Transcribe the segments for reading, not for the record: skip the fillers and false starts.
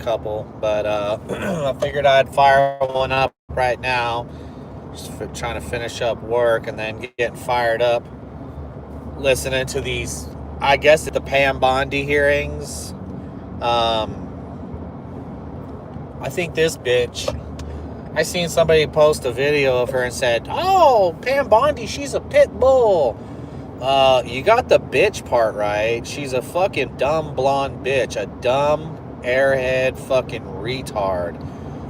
couple, but I figured I'd fire one up right now, just trying to finish up work and then getting fired up, listening to these, I guess, the Pam Bondi hearings. I think this bitch, I seen somebody post a video of her and said, "Oh, Pam Bondi, she's a pit bull." You got the bitch part right. She's a fucking dumb blonde bitch, a dumb airhead fucking retard.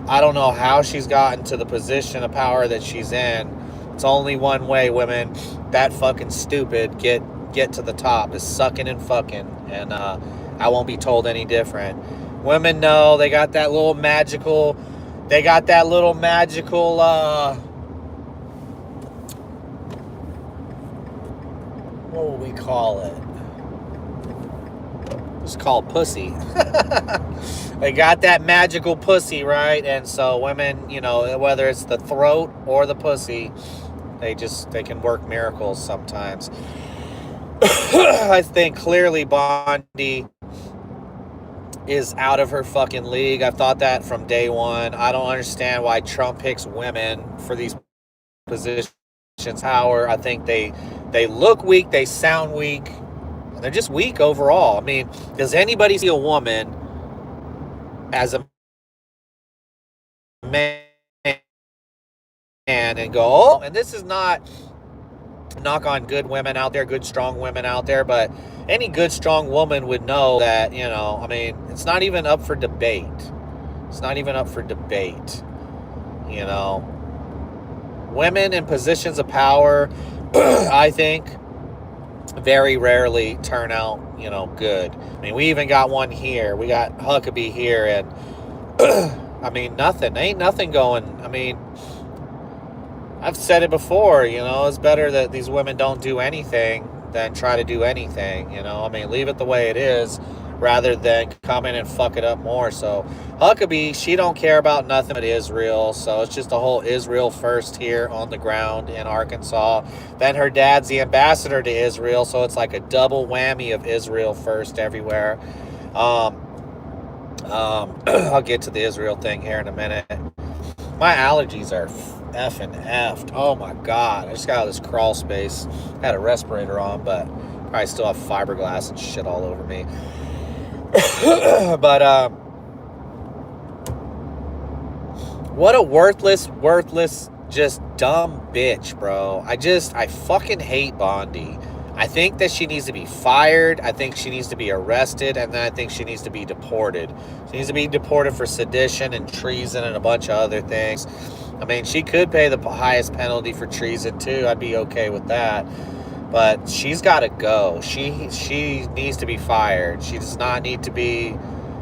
I don't know how she's gotten to the position of power that she's in. It's only one way, women. That fucking stupid get to the top is sucking and fucking, and I won't be told any different. Women know they got that little magical. What would we call it? It's called pussy. They got that magical pussy, right? And so women, whether it's the throat or the pussy, they can work miracles sometimes. I think clearly Bondi is out of her fucking league. I've thought that from day one. I don't understand why Trump picks women for these positions. Power. I think they look weak, they sound weak, and they're just weak overall. I mean, does anybody see a woman as a man and go, "Oh," and this is not knock on good women out there, good strong women out there, but any good strong woman would know that, I mean, it's not even up for debate. Women in positions of power, I think, very rarely turn out, good. I mean, we even got one here. We got Huckabee here, and I mean, ain't nothing going. I mean, I've said it before, it's better that these women don't do anything than try to do anything, I mean, leave it the way it is rather than come in and fuck it up more. So Huckabee, she don't care about nothing but Israel, so it's just a whole Israel first here on the ground in Arkansas. Then her dad's the ambassador to Israel, so it's like a double whammy of Israel first everywhere. I'll get to the Israel thing here in a minute. My allergies are effed. Oh my god, I just got out of this crawl space. Had a respirator on, but probably still have fiberglass and shit all over me. But what a worthless, just dumb bitch, bro. I fucking hate Bondi. I think that she needs to be fired. I think she needs to be arrested, and then I think she needs to be deported. She needs to be deported for sedition and treason and a bunch of other things. I mean, she could pay the highest penalty for treason too. I'd be okay with that. But she's got to go. She needs to be fired. She does not need to be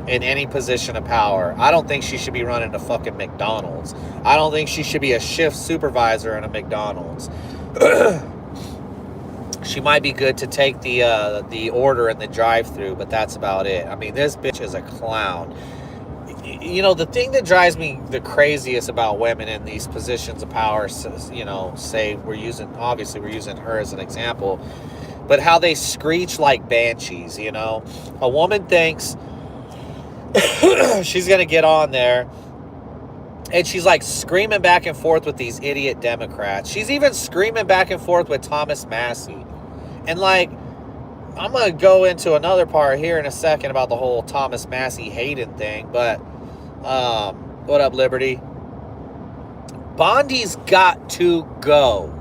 in any position of power. I don't think she should be running a fucking McDonald's. I don't think she should be a shift supervisor in a McDonald's. She might be good to take the order in the drive-thru, but that's about it. I mean, this bitch is a clown. The thing that drives me the craziest about women in these positions of power, say we're using her as an example, but how they screech like banshees, A woman thinks she's going to get on there, and she's like screaming back and forth with these idiot Democrats. She's even screaming back and forth with Thomas Massey. And like, I'm going to go into another part here in a second about the whole Thomas Massey Hayden thing, but what up, Liberty? Bondi's got to go.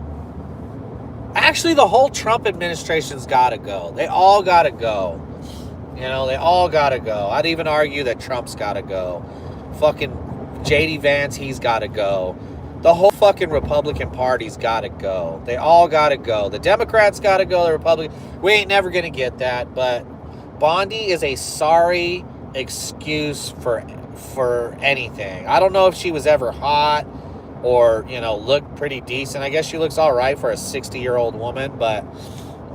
Actually, the whole Trump administration's got to go. They all got to go. They all got to go. I'd even argue that Trump's got to go. Fucking J.D. Vance, he's got to go. The whole fucking Republican Party's got to go. They all got to go. The Democrats got to go. The Republicans, we ain't never going to get that. But Bondi is a sorry excuse for anything. I don't know if she was ever hot or, looked pretty decent. I guess she looks all right for a 60-year-old woman, but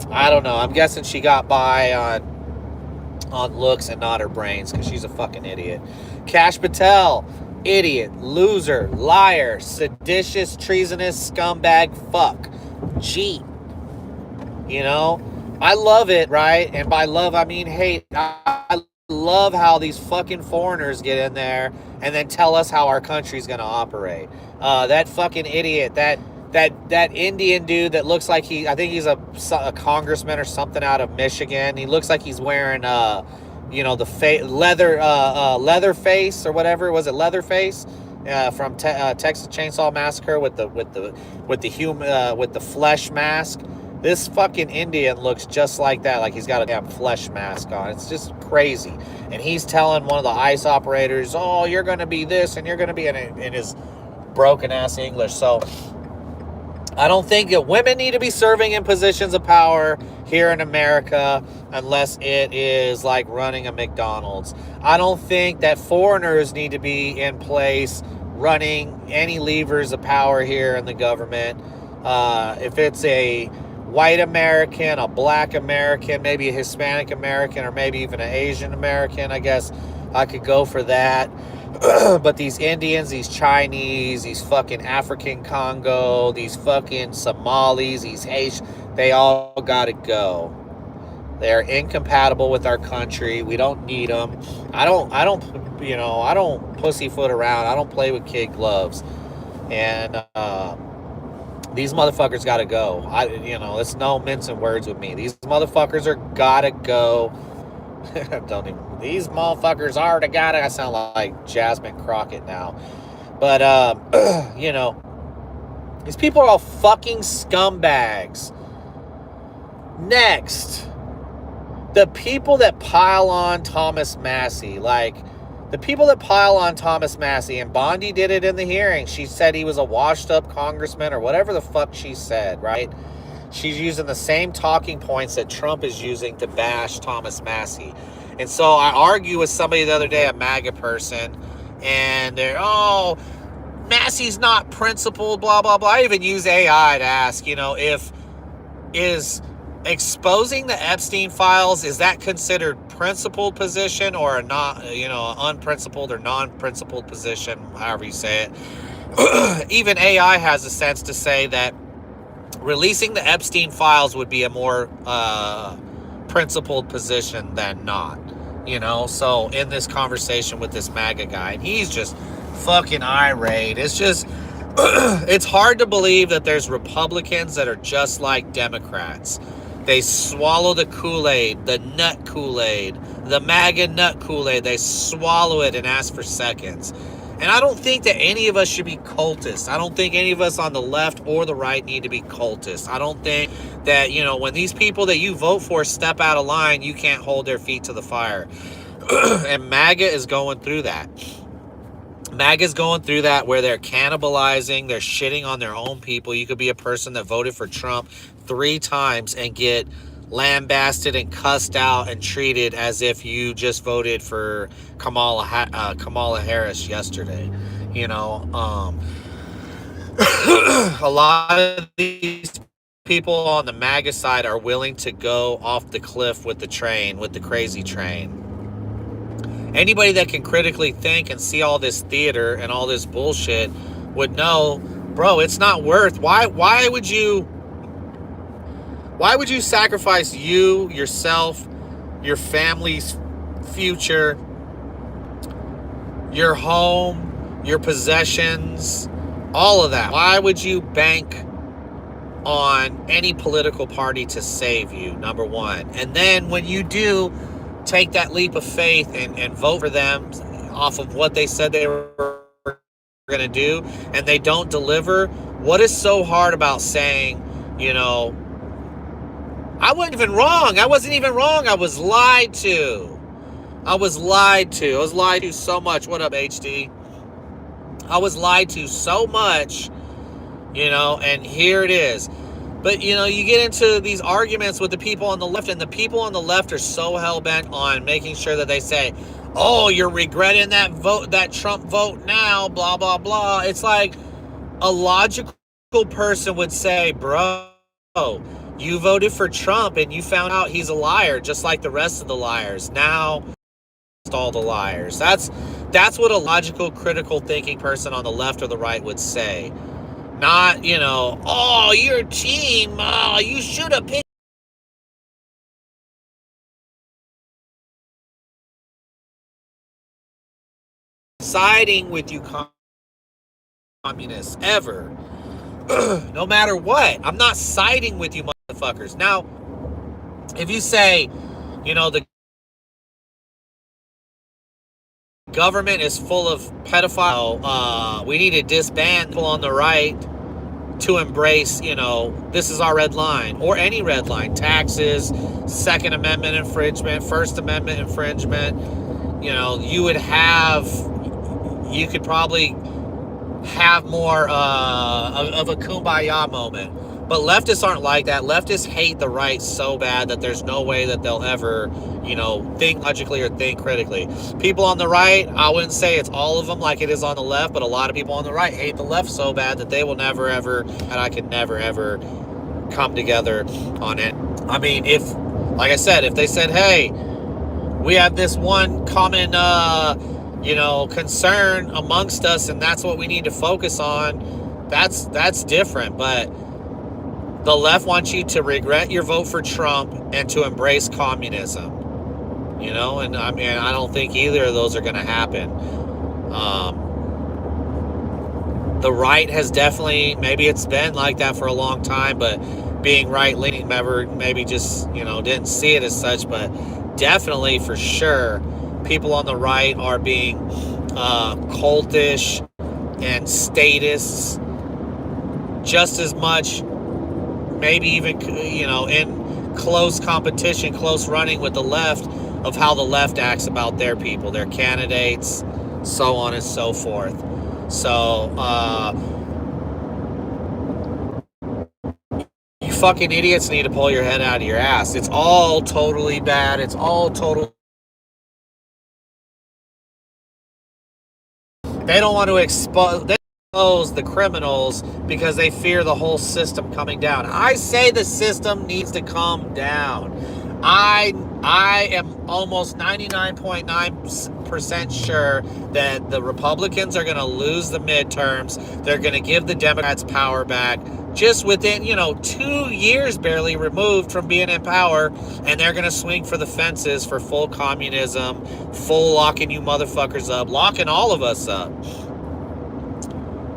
I don't know. I'm guessing she got by on looks and not her brains because she's a fucking idiot. Kash Patel, idiot, loser, liar, seditious, treasonous, scumbag, fuck, cheat. I love it, right? And by love, I mean hate. I love how these fucking foreigners get in there and then tell us how our country's gonna operate. That fucking idiot, that Indian dude that looks like I think he's a congressman or something out of Michigan. He looks like he's wearing the Leatherface or whatever. Was it Leatherface? From Texas Chainsaw Massacre with the flesh mask. This fucking Indian looks just like that, like he's got a damn flesh mask on. It's just crazy. And he's telling one of the ICE operators, "Oh, you're going to be this and you're going to be," in his broken ass English. So I don't think that women need to be serving in positions of power here in America unless it is like running a McDonald's. I don't think that foreigners need to be in place running any levers of power here in the government. If it's a white American, a black American, maybe a Hispanic American, or maybe even an Asian American, I guess I could go for that. But these Indians, these Chinese, these fucking African Congo, these fucking Somalis, these Haitians, they all gotta go. They're incompatible with our country. We don't need them. I don't pussyfoot around. I don't play with kid gloves. And these motherfuckers gotta go. It's no mincing words with me. These motherfuckers are gotta go. These motherfuckers are the gotta. I sound like Jasmine Crockett now. But, these people are all fucking scumbags. Next, the people that pile on Thomas Massey, and Bondi did it in the hearing. She said he was a washed up congressman or whatever the fuck she said, right? She's using the same talking points that Trump is using to bash Thomas Massey. And so I argue with somebody the other day, a MAGA person, and they're, Massey's not principled, blah, blah, blah. I even use AI to ask, is exposing the Epstein files, is that considered principled position or unprincipled or non-principled position, however you say it. Even AI has a sense to say that releasing the Epstein files would be a more principled position than not, so in this conversation with this MAGA guy, and he's just fucking irate. It's just it's hard to believe that there's Republicans that are just like Democrats. They swallow the Kool-Aid, the nut Kool-Aid, the MAGA nut Kool-Aid. They swallow it and ask for seconds. And I don't think that any of us should be cultists. I don't think any of us on the left or the right need to be cultists. I don't think that, when these people that you vote for step out of line, you can't hold their feet to the fire. And MAGA is going through that. MAGA's going through that where they're cannibalizing, they're shitting on their own people. You could be a person that voted for Trump 3 times and get lambasted and cussed out and treated as if you just voted for Kamala Harris yesterday. A lot of these people on the MAGA side are willing to go off the cliff with the train, with the crazy train. Anybody that can critically think and see all this theater and all this bullshit would know, bro, it's not worth. Why would you sacrifice you, yourself, your family's future, your home, your possessions, all of that? Why would you bank on any political party to save you, number one? And then when you do take that leap of faith and vote for them off of what they said they were going to do, and they don't deliver, what is so hard about saying, I wasn't even wrong. I was lied to. I was lied to so much. What up, HD? I was lied to so much, and here it is. But, you get into these arguments with the people on the left, and the people on the left are so hell-bent on making sure that they say, oh, you're regretting that Trump vote now, blah, blah, blah. It's like a logical person would say, bro, you voted for Trump and you found out he's a liar, just like the rest of the liars. Now, all the liars. That's what a logical, critical thinking person on the left or the right would say. Not, oh, your team, you should have picked siding with you communists ever. No matter what. I'm not siding with you motherfuckers. Now, if you say, the government is full of pedophiles, we need to disband people on the right to embrace, this is our red line, or any red line, taxes, Second Amendment infringement, First Amendment infringement, you could probably have more of a kumbaya moment. But leftists aren't like that. Leftists hate the right so bad that there's no way that they'll ever, think logically or think critically. People on the right, I wouldn't say it's all of them like it is on the left, but a lot of people on the right hate the left so bad that they will never, ever, and I can never, ever come together on it. I mean, like I said, if they said, hey, we have this one common, concern amongst us, and that's what we need to focus on, that's different. But the left wants you to regret your vote for Trump and to embrace communism, and I mean, I don't think either of those are going to happen. The right has definitely, maybe it's been like that for a long time, but being right-leaning maybe just, didn't see it as such, but definitely for sure, people on the right are being cultish and statists just as much, maybe even, in close competition, close running with the left, of how the left acts about their people, their candidates, so on and so forth. So, you fucking idiots need to pull your head out of your ass. It's all totally bad. It's all total. They don't want to expose the criminals because they fear the whole system coming down. I say the system needs to come down. I am almost 99.9% sure that the Republicans are going to lose the midterms. They're going to give the Democrats power back just within, 2 years barely removed from being in power, and they're going to swing for the fences for full communism, full locking you motherfuckers up, locking all of us up.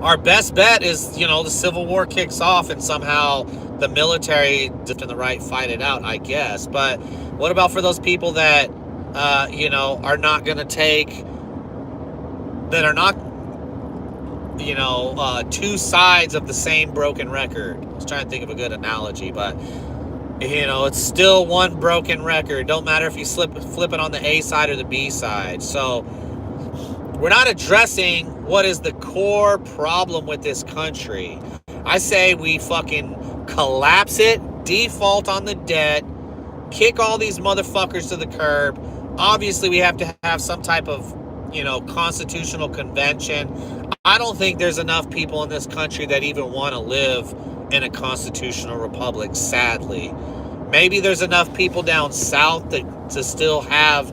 Our best bet is, the Civil War kicks off and somehow the military and the right fight it out, I guess. But what about for those people that, are not going to that are not, two sides of the same broken record? I was trying to think of a good analogy, but, it's still one broken record. Don't matter if you flip it on the A side or the B side. So we're not addressing what is the core problem with this country. I say we fucking collapse it, default on the debt, kick all these motherfuckers to the curb. Obviously, we have to have some type of, constitutional convention. I don't think there's enough people in this country that even want to live in a constitutional republic, sadly. Maybe there's enough people down south to still have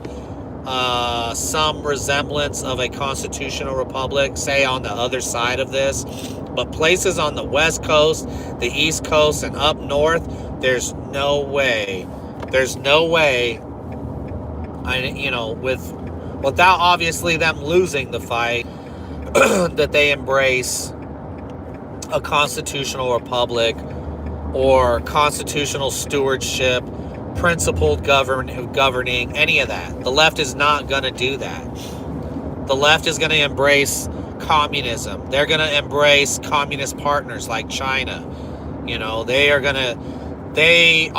some resemblance of a constitutional republic, say on the other side of this. But places on the West Coast, the East Coast, and up north, there's no way. There's no way, without obviously them losing the fight, that they embrace a constitutional republic or constitutional stewardship, principled governing, any of that. The left is not going to do that. The left is going to embrace communism. They're going to embrace communist partners like China. They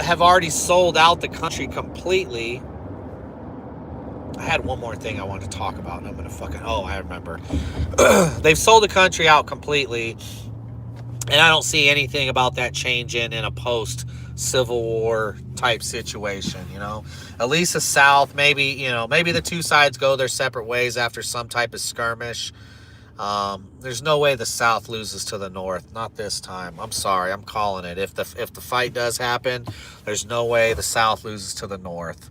have already sold out the country completely. I had one more thing I wanted to talk about, and I'm going to I remember. They've sold the country out completely, and I don't see anything about that changing in a post-Civil War type situation, At least the South, maybe the two sides go their separate ways after some type of skirmish. There's no way the South loses to the North. Not this time. I'm sorry. I'm calling it. If the fight does happen, there's no way the South loses to the North.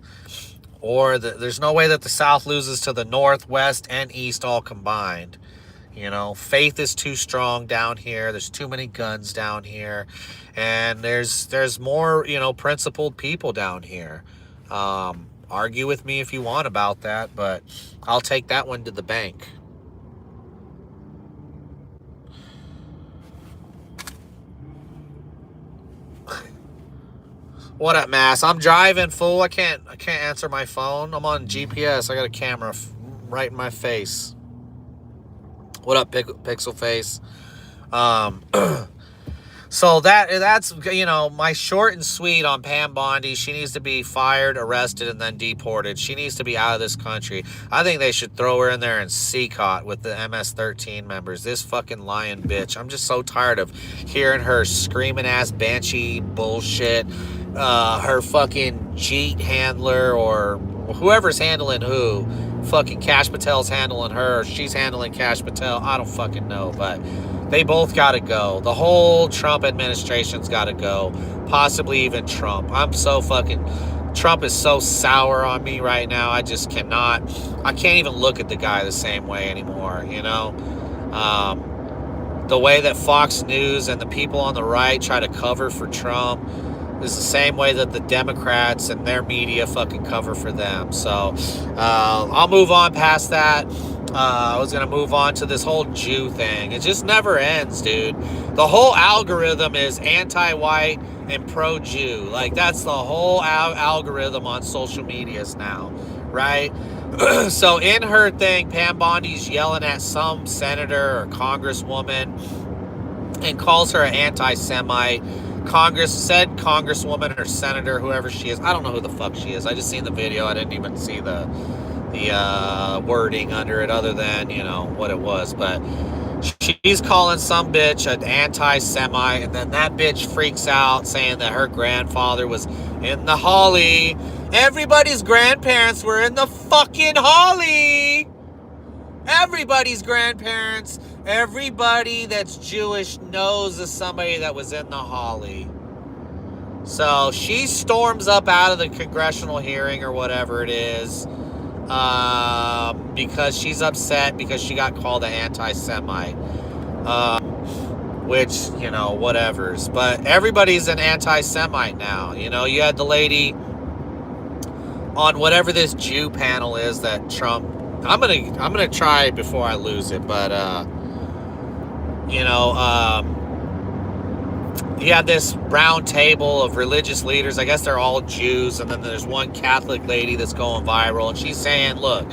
Or there's no way that the South loses to the North, West, and East all combined. Faith is too strong down here. There's too many guns down here. And there's more, principled people down here. Argue with me if you want about that, but I'll take that one to the bank. What up, Mass? I'm driving, fool. I can't answer my phone. I'm on GPS. I got a camera right in my face. What up, Pixel Face? So that's, you know, my short and sweet on Pam Bondi. She needs to be fired, arrested, and then deported. She needs to be out of this country. I think they should throw her in there and CCOT with the MS-13 members. This fucking lying bitch. I'm just so tired of hearing her screaming ass banshee bullshit. Her fucking Jeet handler or whoever's handling who. Fucking Kash Patel's handling her, or she's handling Kash Patel. I don't fucking know, but they both gotta go. The whole Trump administration's gotta go. Possibly even Trump. Trump is so sour on me right now. I just cannot. I can't even look at the guy the same way anymore, you know? The way that Fox News and the people on the right try to cover for Trump is the same way that the Democrats and their media fucking cover for them. So I'll move on past that. I was going to move on to this whole Jew thing. It just never ends, dude. The whole algorithm is anti-white and pro-Jew. Like, that's the whole algorithm on social medias now, right? So in her thing, Pam Bondi's yelling at some senator or congresswoman and calls her an anti-Semite. Congresswoman or senator, whoever she is. I don't know who the fuck she is. I just seen the video. I didn't even see the wording under it other than, you know, what it was. But she's calling some bitch an anti-Semite, and then that bitch freaks out saying that her grandfather was in the holly. Everybody's grandparents were in the fucking holly. Everybody's grandparents, everybody that's Jewish knows of somebody that was in the holly. So she storms up out of the congressional hearing or whatever it is because she's upset because she got called an anti-Semite. Which, you know, whatevers. But everybody's an anti-Semite now. You know, you had the lady on whatever this Jew panel is that Trump... I'm gonna try before I lose it, but you know, you have this round table of religious leaders. I guess they're all Jews, and then there's one Catholic lady that's going viral, and she's saying, "Look,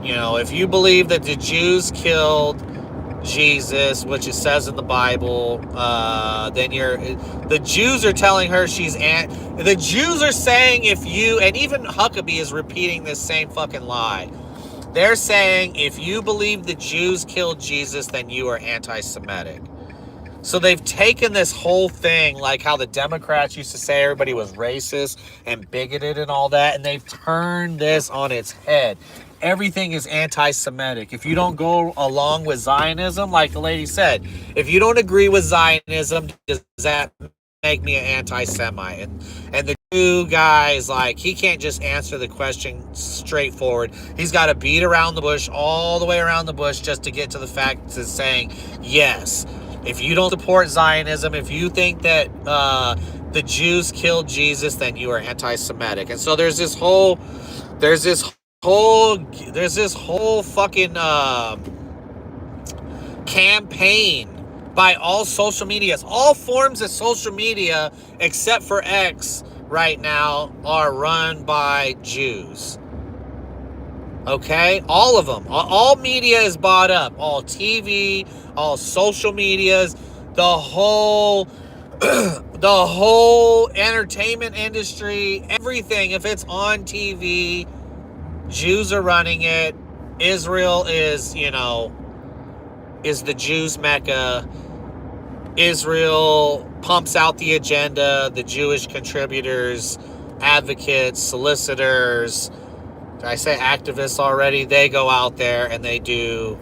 you know, if you believe that the Jews killed Jesus, which it says in the Bible, then the Jews are telling her the Jews are saying if you," and even Huckabee is repeating this same fucking lie. They're saying if you believe the Jews killed Jesus, then you are anti-Semitic. So they've taken this whole thing, like how the Democrats used to say everybody was racist and bigoted and all that, and they've turned this on its head. Everything is anti-Semitic. If you don't go along with Zionism, like the lady said, if you don't agree with Zionism, does that make me an anti-Semite? And the Jew guy is like, he can't just answer the question straightforward. He's got to beat around the bush, all the way around the bush, just to get to the fact of saying, yes, if you don't support Zionism, if you think that the Jews killed Jesus, then you are anti-Semitic. And so there's this whole fucking campaign by all social medias. All forms of social media except for X right now are run by Jews. Okay? All of them. All media is bought up. All TV, all social medias, the whole entertainment industry, everything. If it's on TV, Jews are running it. Israel is, you know, is the Jews' Mecca. Israel pumps out the agenda, the Jewish contributors, advocates, solicitors. Did I say activists already? They go out there and they do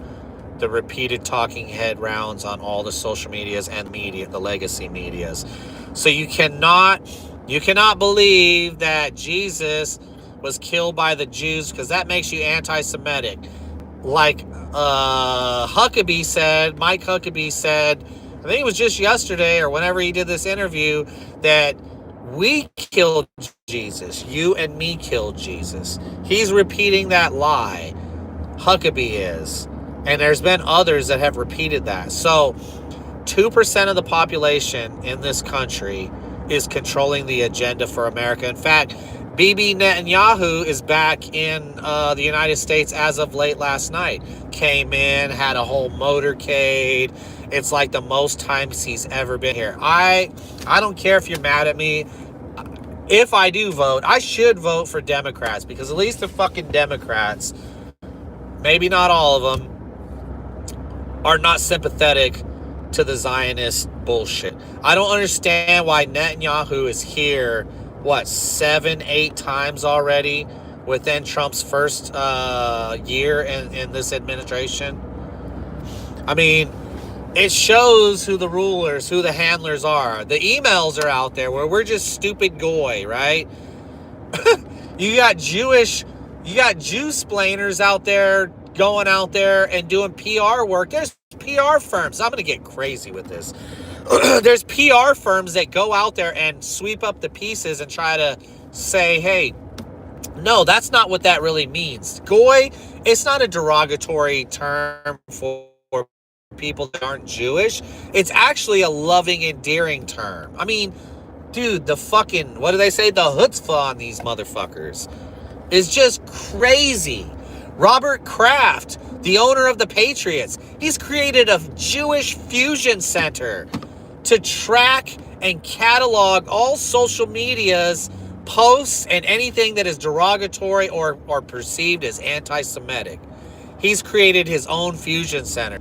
the repeated talking head rounds on all the social medias and media, the legacy medias. So you cannot believe that Jesus was killed by the Jews because that makes you anti-Semitic. Like Mike Huckabee said, I think it was just yesterday or whenever he did this interview, that We killed Jesus. You and me killed Jesus. He's repeating that lie. Huckabee is. And there's been others that have repeated that. So 2% of the population in this country is controlling the agenda for America. In fact, Bibi Netanyahu is back in the United States as of late last night. Came in, had a whole motorcade. It's like the most times he's ever been here. I don't care if you're mad at me. If I do vote, I should vote for Democrats, because at least the fucking Democrats, maybe not all of them, are not sympathetic to the Zionist bullshit. I don't understand why Netanyahu is here, 7, 8 times already within Trump's first year in this administration. I mean, it shows who the rulers, who the handlers are. The emails are out there where we're just stupid goy, right? You got Jew-splainers out there going out there and doing PR work. There's PR firms. I'm going to get crazy with this. There's PR firms that go out there and sweep up the pieces and try to say, hey, no, that's not what that really means. Goy, it's not a derogatory term for people that aren't Jewish. It's actually a loving, endearing term. I mean, dude, the fucking, what do they say? The chutzpah on these motherfuckers is just crazy. Robert Kraft, the owner of the Patriots, he's created a Jewish fusion center to track and catalog all social media's posts and anything that is derogatory or perceived as anti-Semitic. He's created his own fusion center.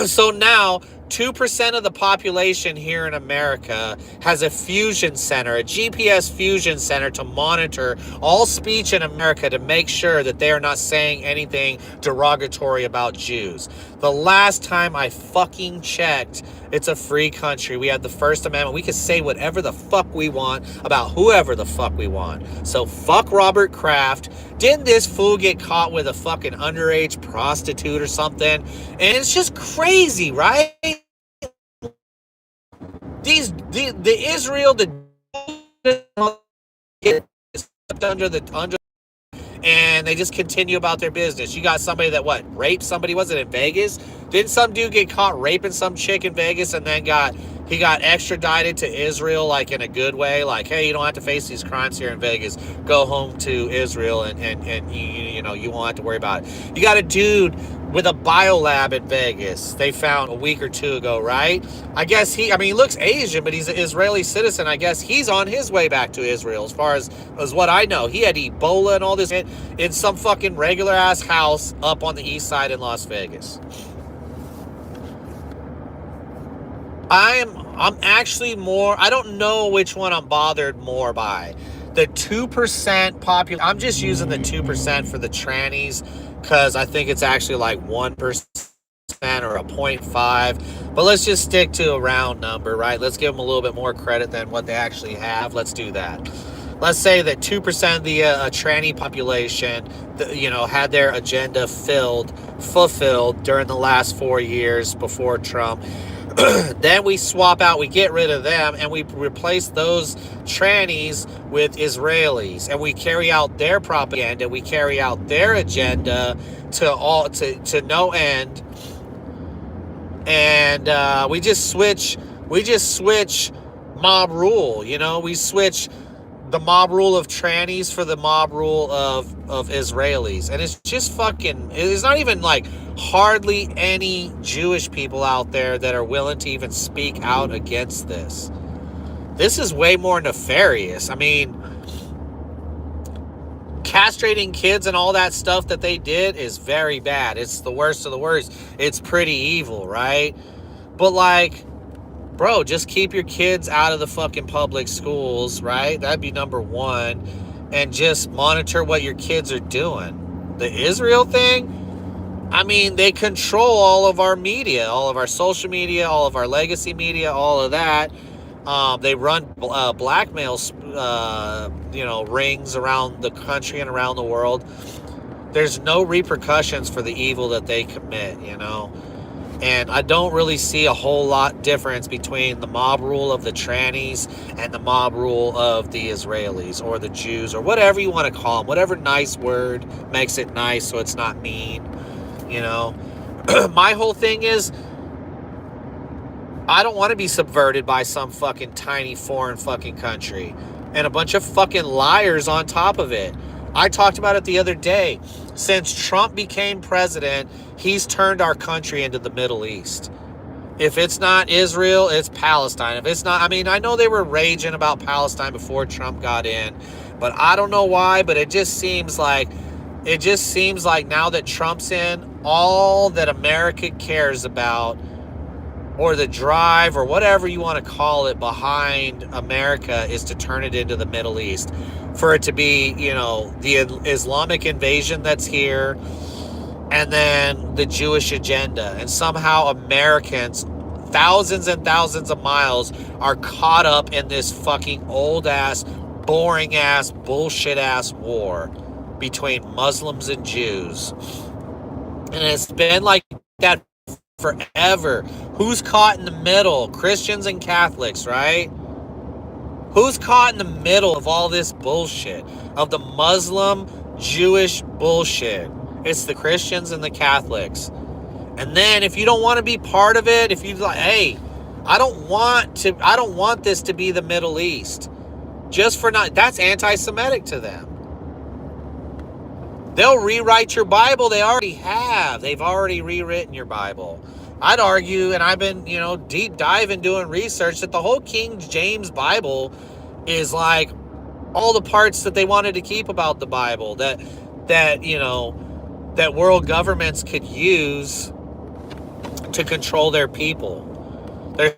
So now 2% of the population here in America has a fusion center, a GPS fusion center, to monitor all speech in America to make sure that they are not saying anything derogatory about Jews. The last time I fucking checked, it's a free country. We have the First Amendment. We can say whatever the fuck we want about whoever the fuck we want. So fuck Robert Kraft. Didn't this fool get caught with a fucking underage prostitute or something? And it's just crazy, right? The Israel, and they just continue about their business. You got somebody that raped somebody, was it in Vegas? Didn't some dude get caught raping some chick in Vegas and then he got extradited to Israel, like in a good way, like, hey, you don't have to face these crimes here in Vegas. Go home to Israel and you won't have to worry about it. You got a dude with a biolab in Vegas they found a week or two ago, right? I guess he looks Asian, but he's an Israeli citizen. I guess he's on his way back to Israel, as far as what I know. He had Ebola and all this in some fucking regular ass house up on the east side in Las Vegas. I'm actually more, I don't know which one I'm bothered more by. The 2% population, I'm just using the 2% for the trannies, because I think it's actually like 1% or a 0.5. But let's just stick to a round number, right? Let's give them a little bit more credit than what they actually have. Let's do that. Let's say that 2% of the tranny population, had their agenda fulfilled during the last 4 years before Trump. Then we swap out, we get rid of them, and we replace those trannies with Israelis, and we carry out their propaganda, we carry out their agenda to no end, and we just switch mob rule. We switch the mob rule of trannies for the mob rule of Israelis, and it's just fucking, it's not even like hardly any Jewish people out there that are willing to even speak out against this. This is way more nefarious. I mean, castrating kids and all that stuff that they did is very bad. It's the worst of the worst. It's pretty evil, right? But like, bro, just keep your kids out of the fucking public schools, right? That'd be number one. And just monitor what your kids are doing. The Israel thing, I mean, they control all of our media, all of our social media, all of our legacy media, all of that. They run blackmail, rings around the country and around the world. There's no repercussions for the evil that they commit, And I don't really see a whole lot difference between the mob rule of the trannies and the mob rule of the Israelis or the Jews or whatever you want to call them. Whatever nice word makes it nice so it's not mean, you know. My whole thing is, I don't want to be subverted by some fucking tiny foreign fucking country and a bunch of fucking liars on top of it. I talked about it the other day. Since Trump became president, he's turned our country into the Middle East. If it's not Israel, it's Palestine. If it's not, I mean, I know they were raging about Palestine before Trump got in, but I don't know why, but it just seems like now that Trump's in, all that America cares about, or the drive, or whatever you want to call it, behind America is to turn it into the Middle East. For it to be, you know, the Islamic invasion that's here, and then the Jewish agenda. And somehow Americans, thousands and thousands of miles, are caught up in this fucking old-ass, boring-ass, bullshit-ass war between Muslims and Jews. And it's been like that forever. Who's caught in the middle? Christians and Catholics, right? Who's caught in the middle of all this bullshit? Of the Muslim, Jewish bullshit? It's the Christians and the Catholics. And then if you don't want to be part of it, if you like, hey, I don't want this to be the Middle East. Just for not, that's anti-Semitic to them. They'll rewrite your Bible. They already have. They've already rewritten your Bible. I'd argue, and I've been, you know, deep diving doing research, that the whole King James Bible is like all the parts that they wanted to keep about the Bible that you know, that world governments could use to control their people. There's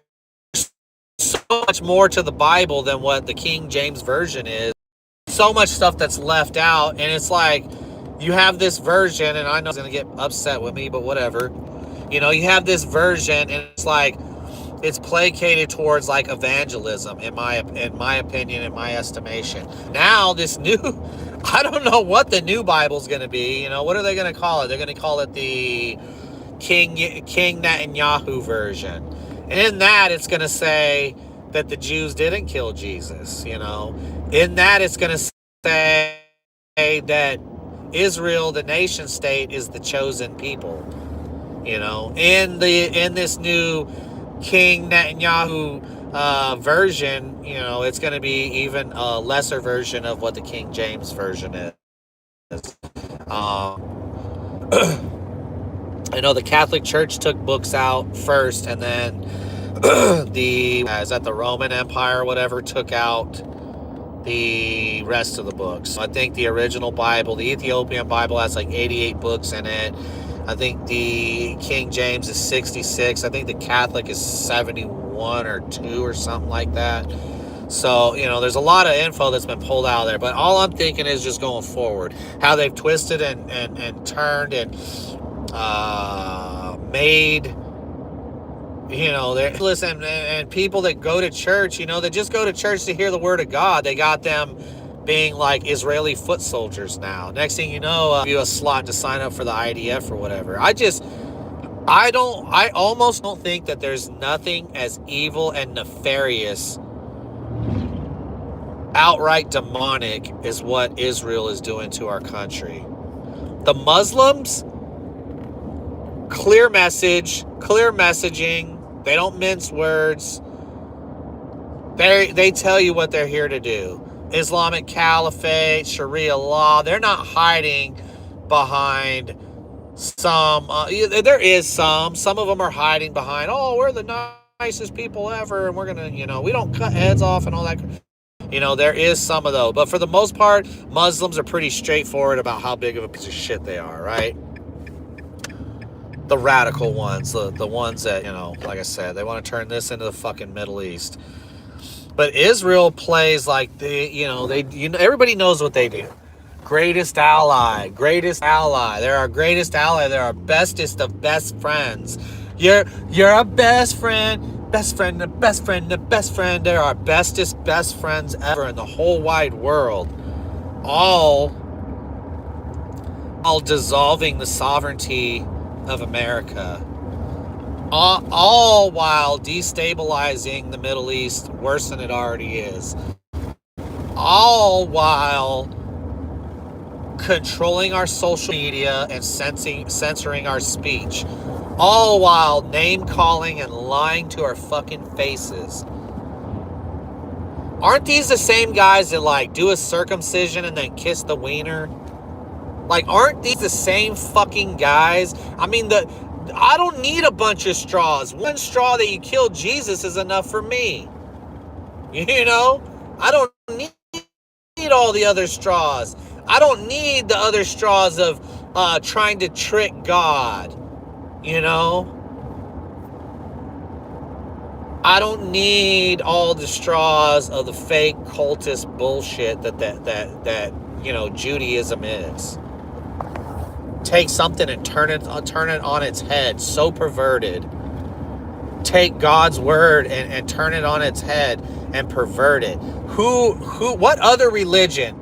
so much more to the Bible than what the King James Version is. So much stuff that's left out, and it's like, you have this version, and I know it's going to get upset with me, but whatever. You know, you have this version, and it's like, it's placated towards like evangelism, in my opinion, in my estimation. Now, this new, I don't know what the new Bible's going to be. You know, what are they going to call it? They're going to call it the King Netanyahu version. And in that, it's going to say that the Jews didn't kill Jesus, you know. In that, it's going to say that Israel, the nation state, is the chosen people. You know, in this new King Netanyahu version, you know, it's going to be even a lesser version of what the King James version is. I know the Catholic Church took books out first, and then the Roman Empire or whatever took out the rest of the books. I think the original Bible, the Ethiopian Bible, has like 88 books in it. I think the King James is 66. I think the Catholic is 71 or 2 or something like that. So, you know, there's a lot of info that's been pulled out of there. But all I'm thinking is just going forward, how they've twisted and turned and made, you know, listen, and people that go to church, you know, that just go to church to hear the word of God, they got them being like Israeli foot soldiers now. Next thing you know, you a slot to sign up for the IDF or whatever. I almost don't think that there's nothing as evil and nefarious, outright demonic, as what Israel is doing to our country. The Muslims, clear message, clear messaging. They don't mince words. They tell you what they're here to do. Islamic Caliphate, Sharia law. They're not hiding behind some. There is some of them are hiding behind, oh, we're the nicest people ever, and we're gonna, you know, we don't cut heads off and all that. You know, there is some of those, but for the most part, Muslims are pretty straightforward about how big of a piece of shit they are, right? The radical ones, the ones that, you know, like I said, they want to turn this into the fucking Middle East. But Israel plays like everybody knows what they do. Greatest ally. They're our greatest ally. They're our bestest of best friends. You're our best friend. The best friend. They're our bestest best friends ever in the whole wide world. All dissolving the sovereignty of America. all while destabilizing the Middle East worse than it already is. All while controlling our social media and censoring our speech. All while name calling and lying to our fucking faces. Aren't these the same guys that like do a circumcision and then kiss the wiener? Like, aren't these the same fucking guys? I mean, I don't need a bunch of straws. One straw that you killed Jesus is enough for me. You know? I don't need all the other straws. I don't need the other straws of trying to trick God. You know? I don't need all the straws of the fake cultist bullshit that you know, Judaism is. Take something and turn it on its head, so perverted. Take God's word and turn it on its head and pervert it. What other religion?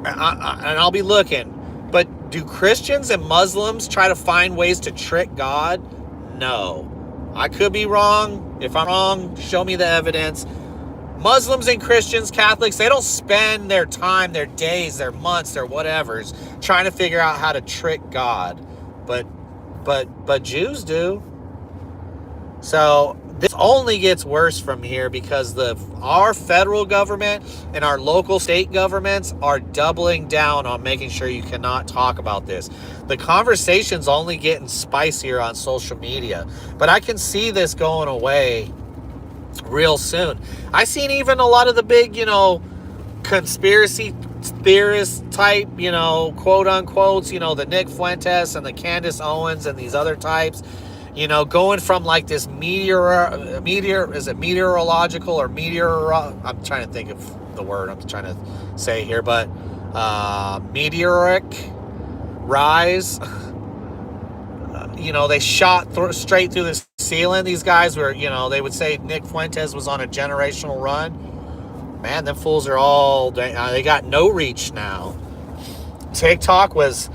And I'll be looking, but do Christians and Muslims try to find ways to trick God? No. I could be wrong. If I'm wrong, show me the evidence. Muslims and Christians, Catholics, they don't spend their time, their days, their months, their whatevers trying to figure out how to trick God. But Jews do. So this only gets worse from here because our federal government and our local state governments are doubling down on making sure you cannot talk about this. The conversation's only getting spicier on social media, but I can see this going away real soon. I seen even a lot of the big, you know, conspiracy theorist type, you know, quote unquote, you know, the Nick Fuentes and the Candace Owens and these other types, you know, going from like this meteorological or I'm trying to think of the word I'm trying to say here, but meteoric rise. You know, they shot straight through the ceiling. These guys were, you know, they would say Nick Fuentes was on a generational run. Man, them fools are all, they got no reach now. TikTok was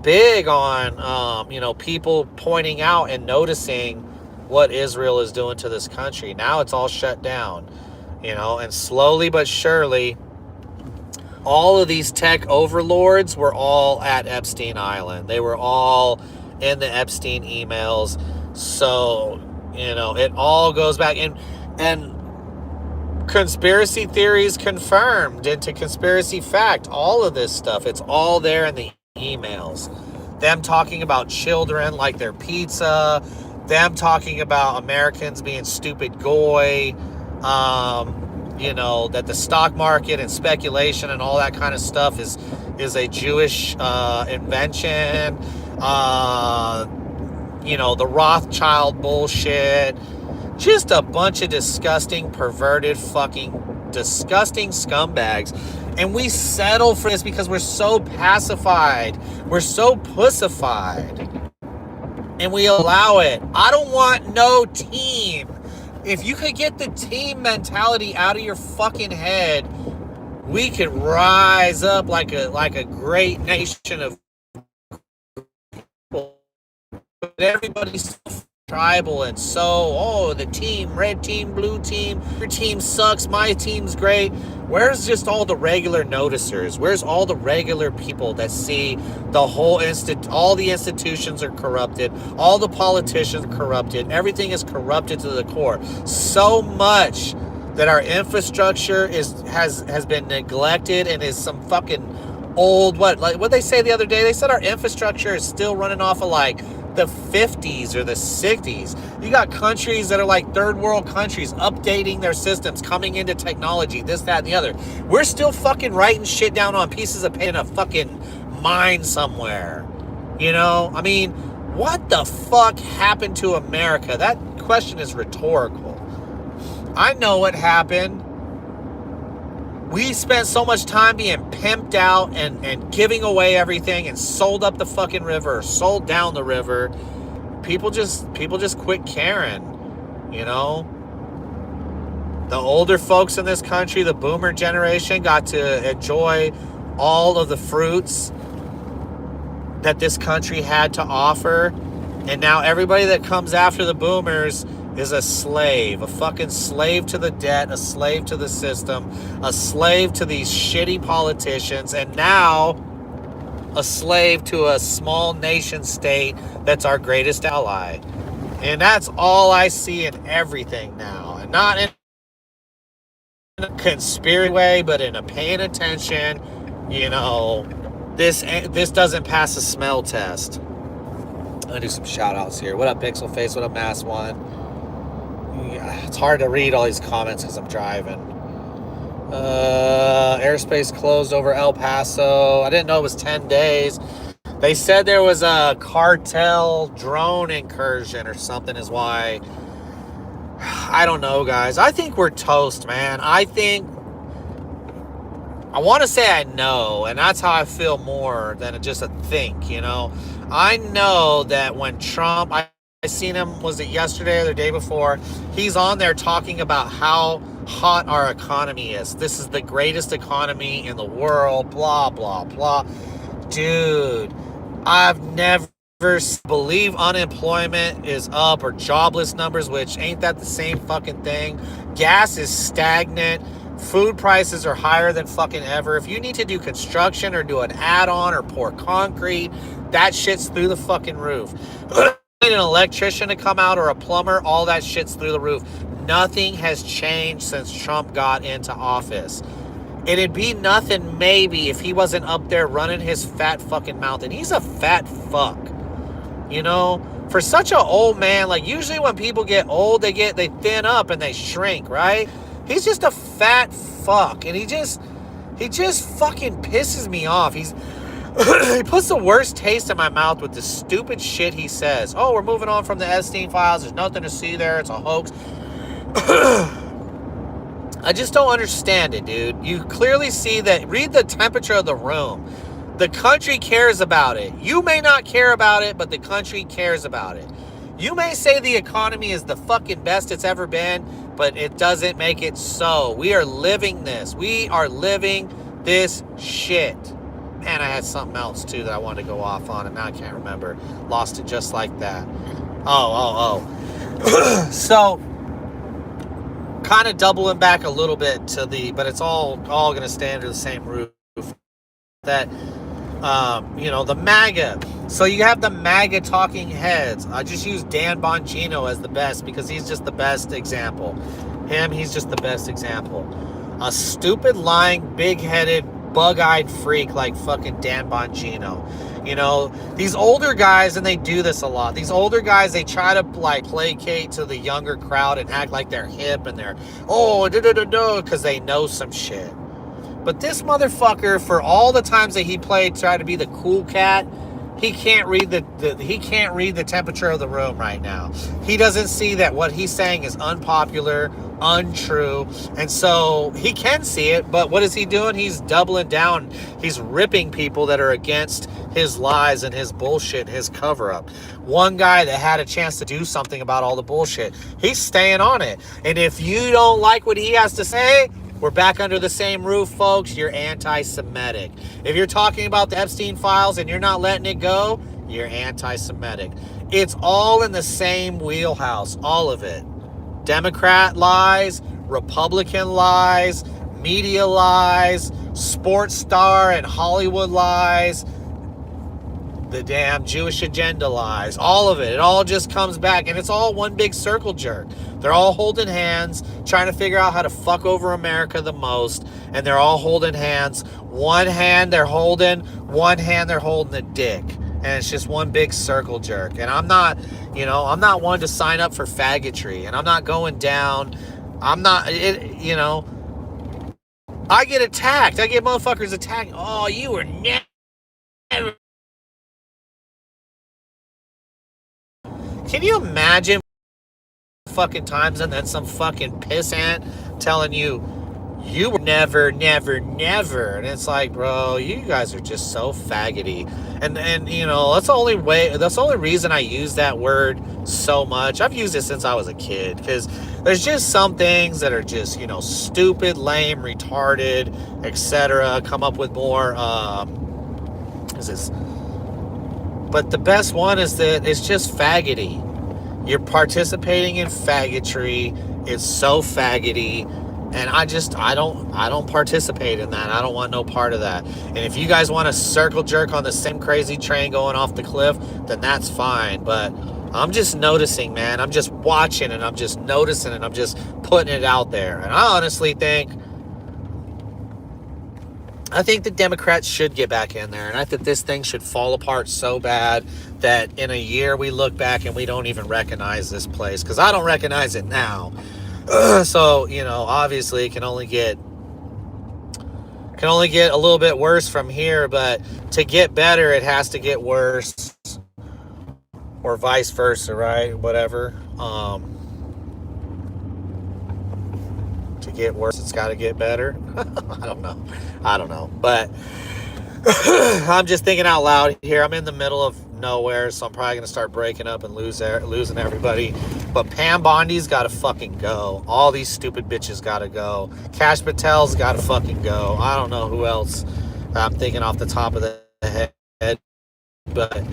big on, you know, people pointing out and noticing what Israel is doing to this country. Now it's all shut down, you know, and slowly but surely, all of these tech overlords were all at Epstein Island. They were all in the Epstein emails. So, you know, it all goes back, and conspiracy theories confirmed into conspiracy fact. All of this stuff, it's all there in the emails. Them talking about children like their pizza, them talking about Americans being stupid goy, you know, that the stock market and speculation and all that kind of stuff is a Jewish invention. You know, the Rothschild bullshit. Just a bunch of disgusting, perverted, fucking disgusting scumbags. And we settle for this because we're so pacified. We're so pussified. And we allow it. I don't want no team. If you could get the team mentality out of your fucking head, we could rise up like a great nation of people. But everybody's tribal and so, the team, red team, blue team, your team sucks, my team's great. Where's just all the regular noticers? Where's all the regular people that see the whole all the institutions are corrupted, all the politicians are corrupted, everything is corrupted to the core. So much that our infrastructure has been neglected and is some fucking old, what they say the other day? They said our infrastructure is still running off of like the 50s or the 60s. You got countries that are like third world countries updating their systems, coming into technology, this, that, and the other. We're still fucking writing shit down on pieces of paper in a fucking mine somewhere. You know? I mean, what the fuck happened to America? That question is rhetorical. I know what happened. We spent so much time being pimped out and giving away everything and sold up the fucking river, sold down the river. People just quit caring, you know? The older folks in this country, the boomer generation, got to enjoy all of the fruits that this country had to offer. And now everybody that comes after the boomers is a slave, a fucking slave to the debt, a slave to the system, a slave to these shitty politicians, and now a slave to a small nation state that's our greatest ally. And that's all I see in everything now. And not in a conspiracy way, but in a paying attention. You know, this doesn't pass a smell test. I'm gonna do some shout outs here. What up, Pixel Face? What up, Mass One? Yeah, it's hard to read all these comments because I'm driving. Airspace closed over El Paso. I didn't know it was 10 days. They said there was a cartel drone incursion or something is why. I don't know, guys. I think we're toast, man. I want to say I know, and that's how I feel more than just a think, you know. I know that when Trump, I seen him, was it yesterday or the day before, he's on there talking about how hot our economy is. This is the greatest economy in the world, blah, blah, blah. Dude, I've never believe unemployment is up or jobless numbers, which ain't that the same fucking thing. Gas is stagnant. Food prices are higher than fucking ever. If you need to do construction or do an add-on or pour concrete, that shit's through the fucking roof. An electrician to come out or a plumber, all that shit's through the roof. Nothing has changed since Trump got into office. It'd be nothing maybe if he wasn't up there running his fat fucking mouth. And he's a fat fuck. You know, for such an old man, like usually when people get old, they thin up and they shrink, right? He's just a fat fuck, and he just fucking pisses me off. He puts the worst taste in my mouth with the stupid shit he says. Oh, we're moving on from the Epstein files. There's nothing to see there. It's a hoax. I just don't understand it, dude. You clearly see that. Read the temperature of the room. The country cares about it. You may not care about it, but the country cares about it. You may say the economy is the fucking best it's ever been, but it doesn't make it so. We are living this. We are living this shit. Man, I had something else, too, that I wanted to go off on, and now I can't remember. Lost it just like that. So, kind of doubling back a little bit to but it's all going to stay under the same roof. That, the MAGA. So you have the MAGA talking heads. I just use Dan Bongino as the best because he's just the best example. He's just the best example. A stupid, lying, big-headed, bug-eyed freak like fucking Dan Bongino. You know, these older guys, and they do this a lot. These older guys, they try to like placate to the younger crowd and act like they're hip and they're, because they know some shit. But this motherfucker, for all the times that he played, tried to be the cool cat, he can't read the temperature of the room right now. He doesn't see that what he's saying is unpopular, untrue, and so he can see it, but what is he doing? He's doubling down. He's ripping people that are against his lies and his bullshit, his cover-up. One guy that had a chance to do something about all the bullshit, he's staying on it. And if you don't like what he has to say, we're back under the same roof, folks. You're anti-Semitic. If you're talking about the Epstein files and you're not letting it go, you're anti-Semitic. It's all in the same wheelhouse, all of it. Democrat lies, Republican lies, media lies, sports star and Hollywood lies, the damn Jewish agenda lies, all of it. It all just comes back, and it's all one big circle jerk. They're all holding hands, trying to figure out how to fuck over America the most, and they're all holding hands. One hand they're holding a dick. And it's just one big circle jerk. And I'm not one to sign up for faggotry, and I'm not going down. I get attacked. I get motherfuckers attacked. Oh, you were never. Can you imagine fucking times and then some fucking pissant telling you were never, never, never. And it's like, bro, you guys are just so faggoty. And that's the only reason I use that word so much. I've used it since I was a kid, because there's just some things that are just, stupid, lame, retarded, etc. Come up with more, But the best one is that it's just faggoty. You're participating in faggotry. It's so faggoty. And I don't participate in that. I don't want no part of that. And if you guys want to circle jerk on the same crazy train going off the cliff, then that's fine. But I'm just noticing, man. I'm just watching and I'm just noticing and I'm just putting it out there. And I honestly think the Democrats should get back in there. And I think this thing should fall apart so bad that in a year we look back and we don't even recognize this place. Because I don't recognize it now. So, you know, obviously it can only get a little bit worse from here. But to get better, it has to get worse. Or vice versa, right? Whatever. To get worse, it's got to get better. I don't know. But I'm just thinking out loud here. I'm in the middle of nowhere, so I'm probably going to start breaking up and losing everybody. But Pam Bondi's got to fucking go. All these stupid bitches got to go. Cash Patel's got to fucking go. I don't know who else I'm thinking off the top of the head. But,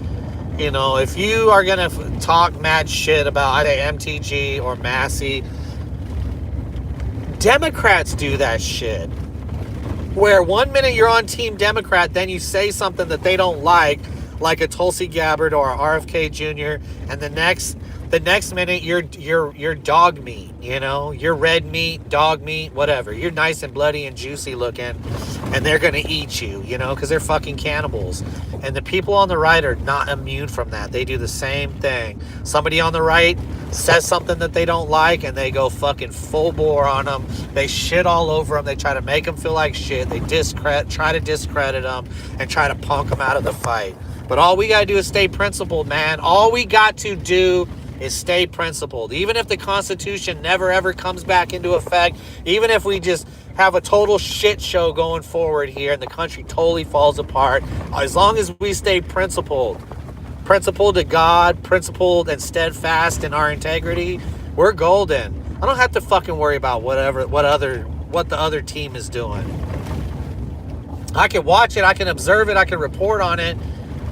you know, if you are going to talk mad shit about either MTG or Massey, Democrats do that shit. Where 1 minute you're on Team Democrat, then you say something that they don't like a Tulsi Gabbard or a RFK Jr., and the next minute you're dog meat, you know? You're red meat, dog meat, whatever. You're nice and bloody and juicy looking, and they're gonna eat you, you know, because they're fucking cannibals. And the people on the right are not immune from that. They do the same thing. Somebody on the right says something that they don't like, and they go fucking full bore on them. They shit all over them. They try to make them feel like shit. They try to discredit them and try to punk them out of the fight. But all we gotta do is stay principled, man. All we got to do is stay principled. Even if the Constitution never ever comes back into effect, even if we just have a total shit show going forward here and the country totally falls apart, as long as we stay principled to God, principled and steadfast in our integrity, we're golden. I don't have to fucking worry about what the other team is doing. I can watch it, I can observe it, I can report on it,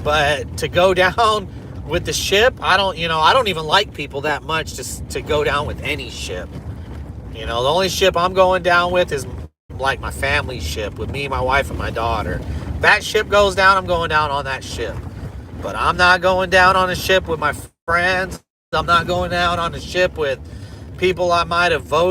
but to go down with the ship, I don't even like people that much to go down with any ship. You know, the only ship I'm going down with is like my family ship with me, my wife, and my daughter. If that ship goes down, I'm going down on that ship. But I'm not going down on a ship with my friends. I'm not going down on a ship with people I might have voted